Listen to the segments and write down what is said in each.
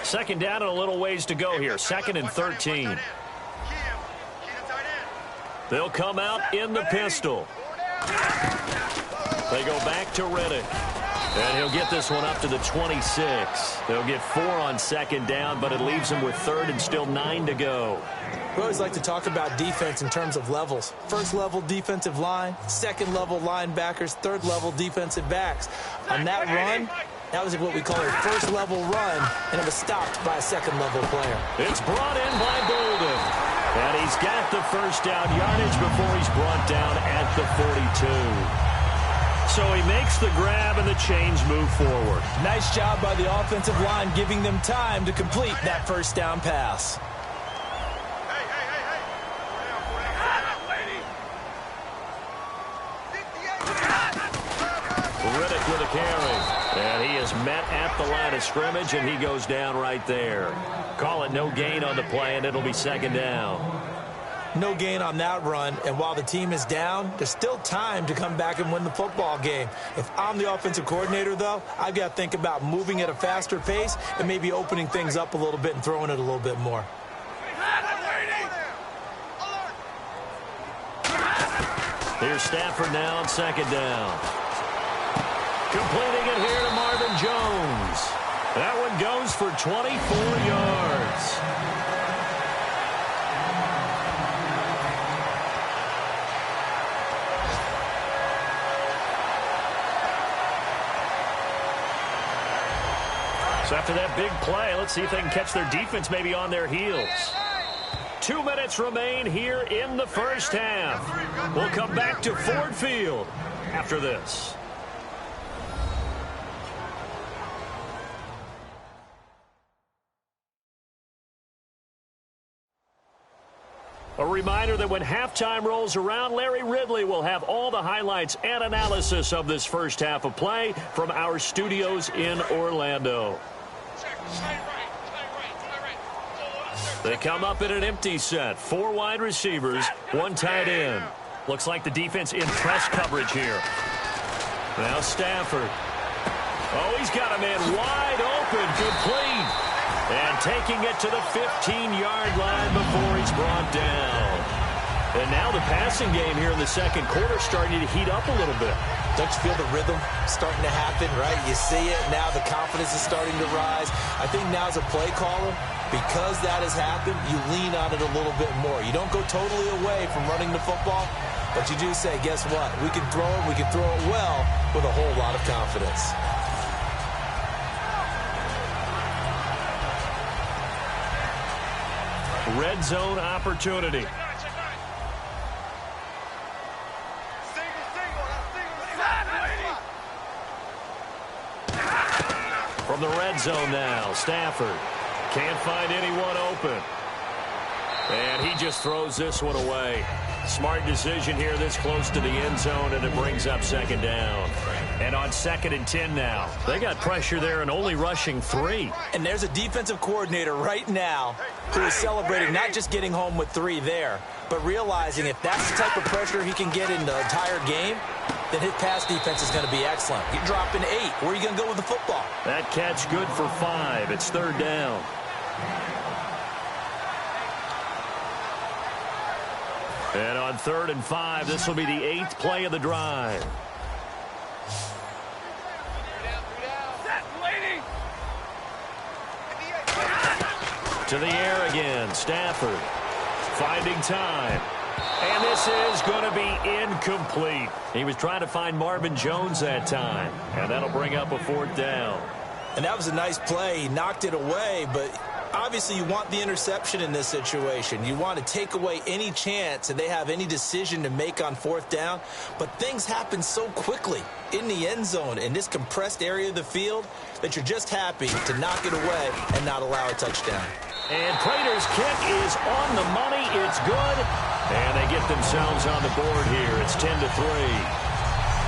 Second down and a little ways to go here. 2nd and 13. They'll come out in the pistol. They go back to Riddick. And he'll get this one up to the 26. They'll get 4 on 2nd down, but it leaves them with 3rd and still 9 to go. We always like to talk about defense in terms of levels. First level defensive line, second level linebackers, third level defensive backs. On that run, that was what we call a first level run, and it was stopped by a second level player. It's brought in by Bolden. And he's got the first down yardage before he's brought down at the 42. So he makes the grab and the chains move forward. Nice job by the offensive line giving them time to complete that first down pass. Riddick with a carry. And he is met at the line of scrimmage, and he goes down right there. Call it no gain on the play, and it'll be 2nd down. No gain on that run, and while the team is down, there's still time to come back and win the football game. If I'm the offensive coordinator, though, I've got to think about moving at a faster pace and maybe opening things up a little bit and throwing it a little bit more. Here's Stafford now on 2nd down. Completing it here to Marvin Jones. That one goes for 24 yards. So after that big play, let's see if they can catch their defense maybe on their heels. 2 minutes remain here in the first half. We'll come back to Ford Field after this. A reminder that when halftime rolls around, Larry Ridley will have all the highlights and analysis of this first half of play from our studios in Orlando. They come up in an empty set. 4 wide receivers, 1 tight end. Looks like the defense in press coverage here. Now Stafford. Oh, he's got a man wide open, complete. And taking it to the 15-yard line before he's brought down. And now the passing game here in the second quarter starting to heat up a little bit. Don't you feel the rhythm starting to happen, right? You see it. Now the confidence is starting to rise. I think now as a play caller, because that has happened, you lean on it a little bit more. You don't go totally away from running the football, but you do say, guess what? We can throw it. We can throw it well with a whole lot of confidence. Red zone opportunity. From the red zone now, Stafford can't find anyone open. And he just throws this one away. Smart decision here this close to the end zone, and it brings up 2nd down. And on 2nd and 10 now. They got pressure there and only rushing 3. And there's a defensive coordinator right now who is celebrating not just getting home with 3 there, but realizing if that's the type of pressure he can get in the entire game, then his pass defense is going to be excellent. You're dropping 8. Where are you going to go with the football? That catch good for 5. It's 3rd down. And on 3rd and 5, this will be the 8th play of the drive. To the air again, Stafford finding time. And this is going to be incomplete. He was trying to find Marvin Jones that time. And that'll bring up a 4th down. And that was a nice play. He knocked it away, but obviously you want the interception in this situation. You want to take away any chance that they have any decision to make on 4th down. But things happen so quickly in the end zone in this compressed area of the field that you're just happy to knock it away and not allow a touchdown. And Prater's kick is on the money. It's good. And they get themselves on the board here. It's 10-3.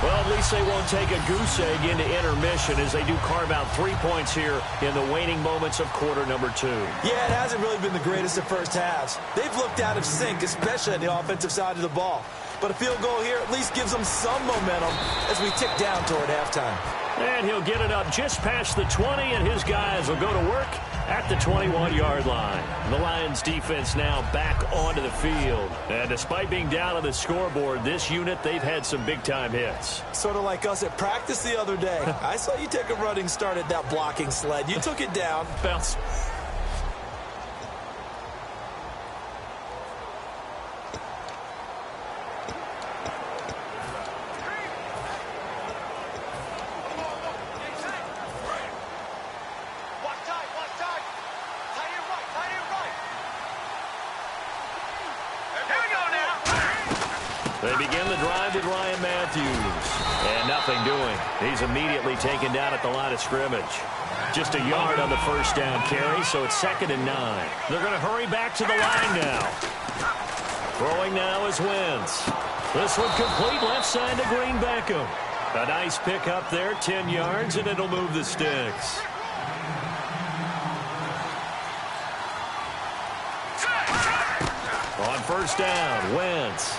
Well, at least they won't take a goose egg into intermission as they do carve out 3 points here in the waning moments of quarter number 2. Yeah, it hasn't really been the greatest of first halves. They've looked out of sync, especially on the offensive side of the ball. but a field goal here at least gives them some momentum as we tick down toward halftime. And he'll get it up just past the 20, and his guys will go to work at the 21-yard line. The Lions defense now back onto the field. And despite being down on the scoreboard, this unit, they've had some big-time hits. Sort of like us at practice the other day. I saw you take a running start at that blocking sled. You took it down. Bounce. They begin the drive with Ryan Matthews. And nothing doing. He's immediately taken down at the line of scrimmage. Just a yard on the first down carry, so it's 2nd and 9. They're going to hurry back to the line now. Throwing now is Wentz. This one complete left side to Green Beckham. A nice pick up there, 10 yards, and it'll move the sticks. On first down, Wentz.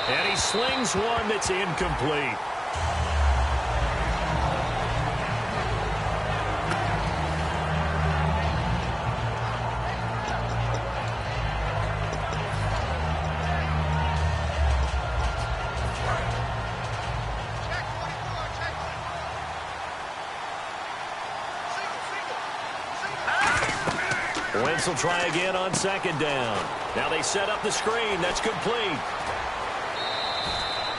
And he slings one that's incomplete. Wentz will try again on 2nd down. Now they set up the screen. That's complete.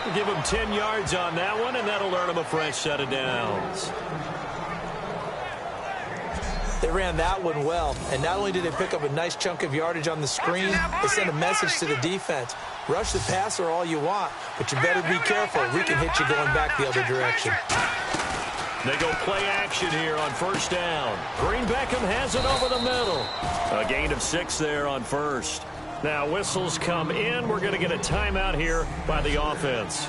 We'll give him 10 yards on that one, and that'll earn him a fresh set of downs. They ran that one well, and not only did they pick up a nice chunk of yardage on the screen, they sent a message to the defense. Rush the passer all you want, but you better be careful. We can hit you going back the other direction. They go play action here on first down. Green Beckham has it over the middle. A gain of 6 there on first. Now whistles come in. We're going to get a timeout here by the offense.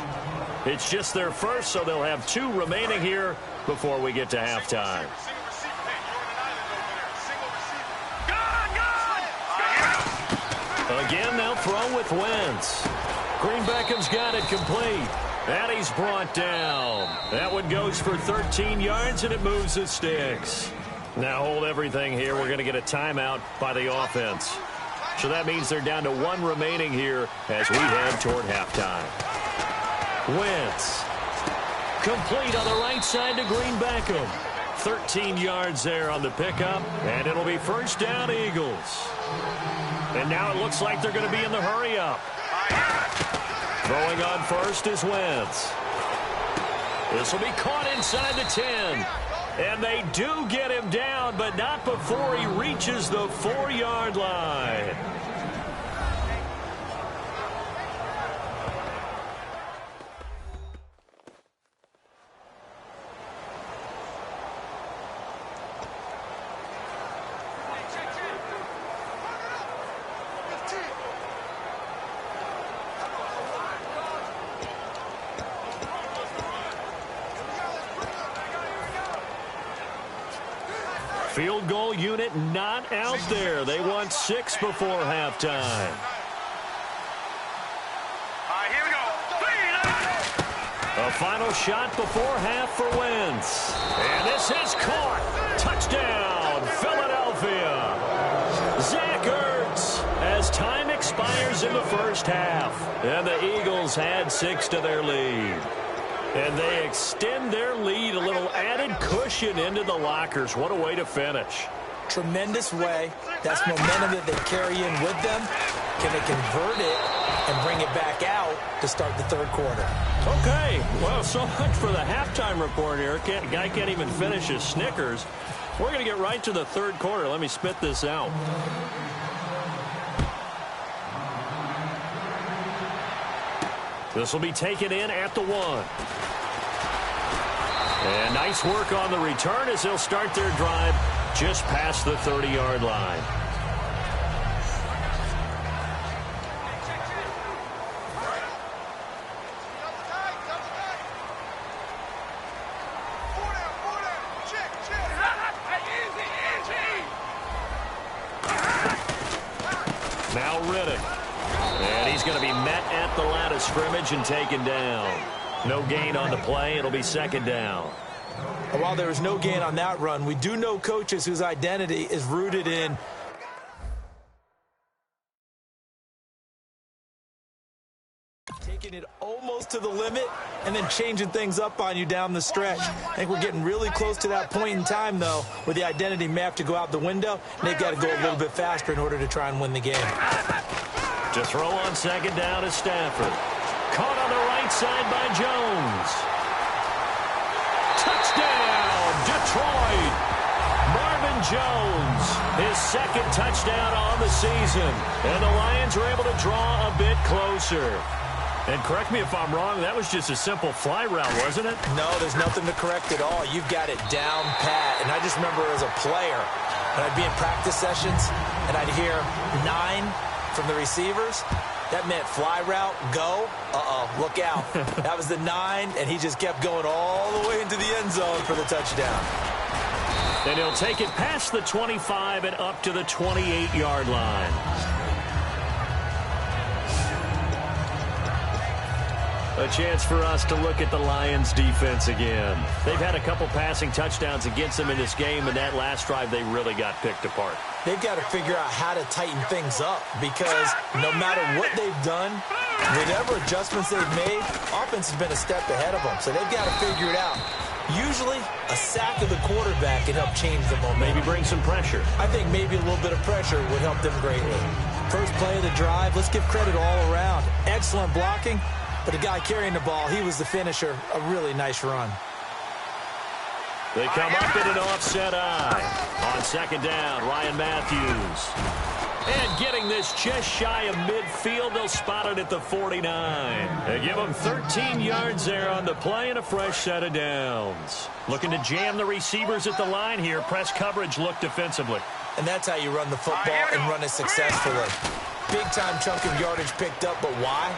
It's just their first, so they'll have 2 remaining here before we get to halftime. Again, they'll throw with Wentz. Green Beckham's got it complete. And he's brought down. That one goes for 13 yards, and it moves the sticks. Now hold everything here. We're going to get a timeout by the offense. So that means they're down to 1 remaining here as we head toward halftime. Wentz. Complete on the right side to Green Beckham. 13 yards there on the pickup, and it'll be first down, Eagles. And now it looks like they're going to be in the hurry-up. Throwing on first is Wentz. This will be caught inside the 10. And they do get him down, but not before he reaches the 4-yard line. Field goal unit not out there. They want 6 before halftime. Here we go. A final shot before half for Wentz. And this is caught. Touchdown, Philadelphia. Zach Ertz as time expires in the first half. And the Eagles had 6 to their lead. And they extend their lead, a little added cushion into the lockers. What a way to finish. Tremendous way. That's momentum that they carry in with them. Can they convert it and bring it back out to start the 3rd quarter? Okay, well, so much for the halftime report here. Guy can't even finish his Snickers. We're going to get right to the 3rd quarter. Let me spit this out. This will be taken in at the 1. And nice work on the return as they'll start their drive just past the 30-yard line. Now Riddick. And He's going to be met at the line of scrimmage and taken down. No gain on the play. It'll be second down. While there was no gain on that run, we do know coaches whose identity is rooted in taking it almost to the limit and then changing things up on you down the stretch. I think we're getting really close to that point in time, though, where the identity may have to go out the window, and they've got to go a little bit faster in order to try and win the game. To throw on second down is Stafford. Caught on the right side by Jones. Touchdown, Detroit. Marvin Jones, his second touchdown on the season. And the Lions are able to draw a bit closer. And correct me if I'm wrong, that was just a simple fly route, wasn't it? No, there's nothing to correct at all. You've got it down pat. And I just remember as a player, when I'd be in practice sessions and I'd hear 9 from the receivers, that meant fly route, go, look out. That was the 9, and he just kept going all the way into the end zone for the touchdown. And he'll take it past the 25 and up to the 28-yard line. A chance for us to look at the Lions' defense again. They've had a couple passing touchdowns against them in this game, and that last drive they really got picked apart. They've got to figure out how to tighten things up because no matter what they've done, whatever adjustments they've made, offense has been a step ahead of them. So they've got to figure it out. Usually, a sack of the quarterback can help change the momentum. Maybe bring some pressure. I think maybe a little bit of pressure would help them greatly. First play of the drive, let's give credit all around. Excellent blocking. But the guy carrying the ball, he was the finisher. A really nice run. They come up in an offset eye. On second down, Ryan Matthews. And getting this just shy of midfield, they'll spot it at the 49. They give them 13 yards there on the play and a fresh set of downs. Looking to jam the receivers at the line here. Press coverage look defensively. And that's how you run the football and run it successfully. Big-time chunk of yardage picked up, but why?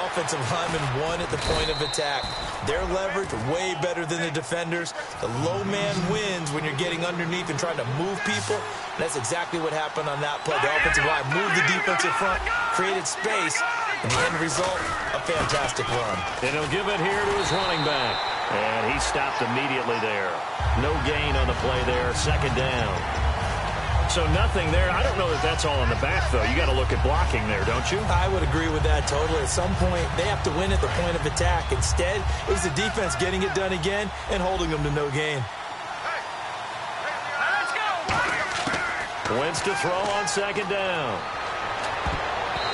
Offensive linemen won at the point of attack. Their leverage way better than the defenders. The low man wins when you're getting underneath and trying to move people. That's exactly what happened on that play. The offensive line moved the defensive front, created space, and the end result, a fantastic run. And he'll give it here to his running back. And he stopped immediately there. No gain on the play there, second down. So nothing there. I don't know that that's all in the back, though. You got to look at blocking there, don't you? I would agree with that totally. At some point, they have to win at the point of attack. Instead, it was the defense getting it done again and holding them to no gain. Wentz to throw on second down.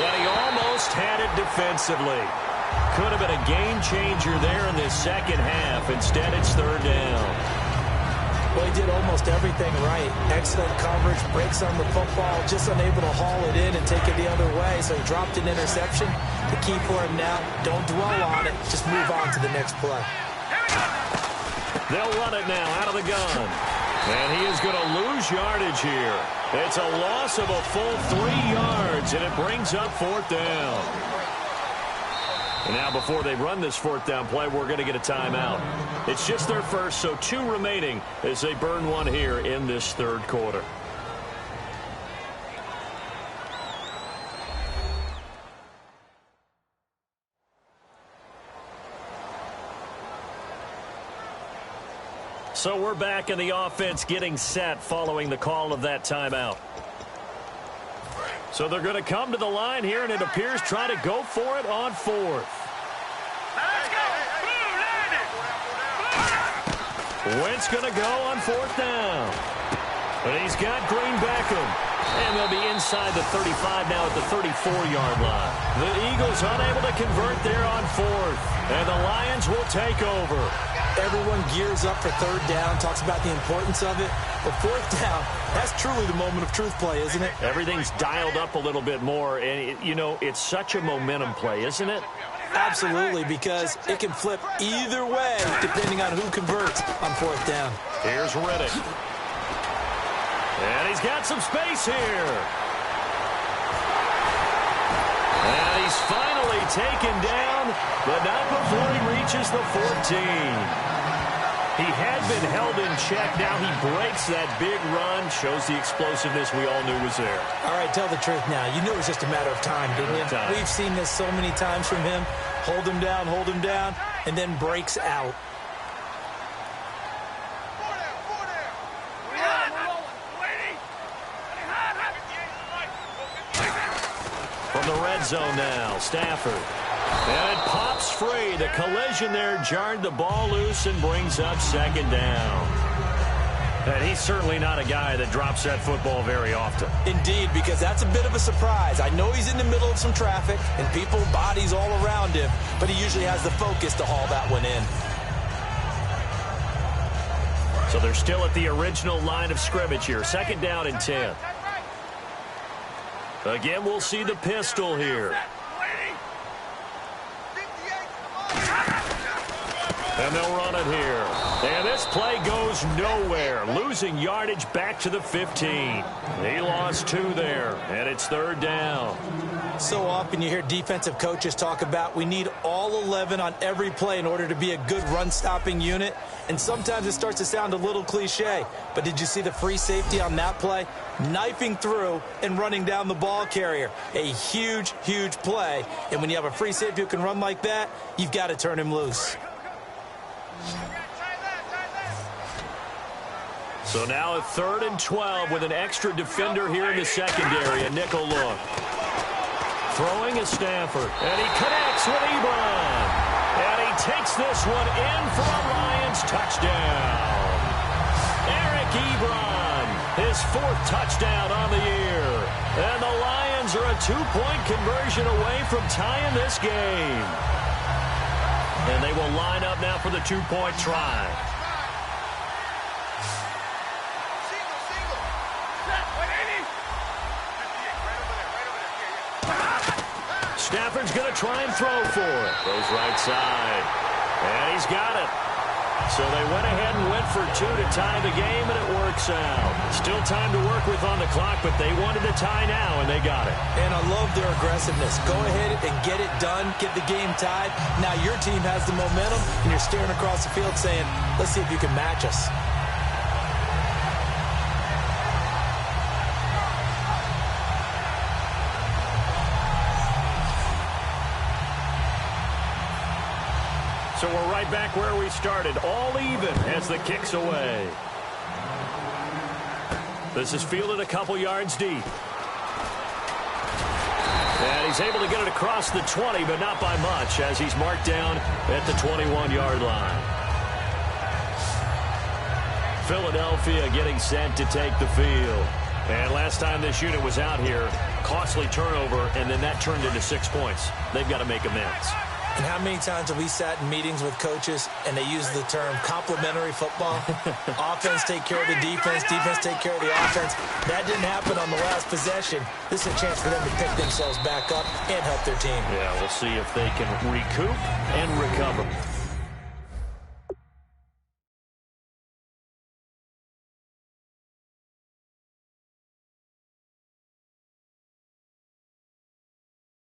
And he almost had it defensively. Could have been a game changer there in this second half. Instead, it's third down. Well, he did almost everything right. Excellent coverage, breaks on the football, just unable to haul it in and take it the other way. So he dropped an interception. The key for him now, don't dwell on it. Just move on to the next play. They'll run it now out of the gun. And he is going to lose yardage here. It's a loss of a full 3 yards, and it brings up fourth down. And now before they run this fourth down play, we're going to get a timeout. It's just their first, so 2 remaining as they burn one here in this third quarter. So we're back in the offense getting set following the call of that timeout. So they're going to come to the line here, and it appears try to go for it on fourth. Wentz going to go on fourth down. But he's got Green Beckham. And they'll be inside the 35 now at the 34-yard line. The Eagles unable to convert there on fourth. And the Lions will take over. Everyone gears up for third down, talks about the importance of it. But fourth down, that's truly the moment of truth play, isn't it? Everything's dialed up a little bit more. And, you know, it's such a momentum play, isn't it? Absolutely, because it can flip either way depending on who converts on fourth down. Here's Riddick. And he's got some space here. And he's finally taken down, but not before he reaches the 14. He had been held in check. Now he breaks that big run. Shows the explosiveness we all knew was there. All right, tell the truth now. You knew it was just a matter of time, didn't you? We've seen this so many times from him. Hold him down, and then breaks out. From the red zone now, Stafford. And it pops free. The collision there jarred the ball loose and brings up second down. And he's certainly not a guy that drops that football very often. Indeed, because that's a bit of a surprise. I know he's in the middle of some traffic and people, bodies all around him, but he usually has the focus to haul that one in. So they're still at the original line of scrimmage here. Second down and 10. Again, we'll see the pistol here. And they'll run it here. And this play goes nowhere. Losing yardage back to the 15. He lost 2 there, and it's third down. So often you hear defensive coaches talk about we need all 11 on every play in order to be a good run-stopping unit. And sometimes it starts to sound a little cliche. But did you see the free safety on that play? Knifing through and running down the ball carrier. A huge, huge play. And when you have a free safety who can run like that, you've got to turn him loose. So now a 3rd and 12 with an extra defender here in the secondary. A nickel look. Throwing is Stafford. And he connects with Ebron. And he takes this one in for a Lions touchdown. Eric Ebron, his 4th touchdown on the year. And the Lions are a 2-point conversion away from tying this game. And they will line up now for the 2-point try. Stafford's going to try and throw for it. Goes right side. And he's got it. So they went ahead and went for 2 to tie the game, and it works out. Still time to work with on the clock, but they wanted to tie now, and they got it. And I love their aggressiveness. Go ahead and get it done, get the game tied. Now your team has the momentum, and you're staring across the field saying, let's see if you can match us. So we're right back where we started, all even as the kick's away. This is fielded a couple yards deep. And he's able to get it across the 20, but not by much, as he's marked down at the 21-yard line. Philadelphia getting set to take the field. And last time this unit was out here, costly turnover, and then that turned into 6 points. They've got to make amends. And how many times have we sat in meetings with coaches and they use the term complementary football? Offense take care of the defense, defense take care of the offense. That didn't happen on the last possession. This is a chance for them to pick themselves back up and help their team. Yeah, we'll see if they can recoup and recover.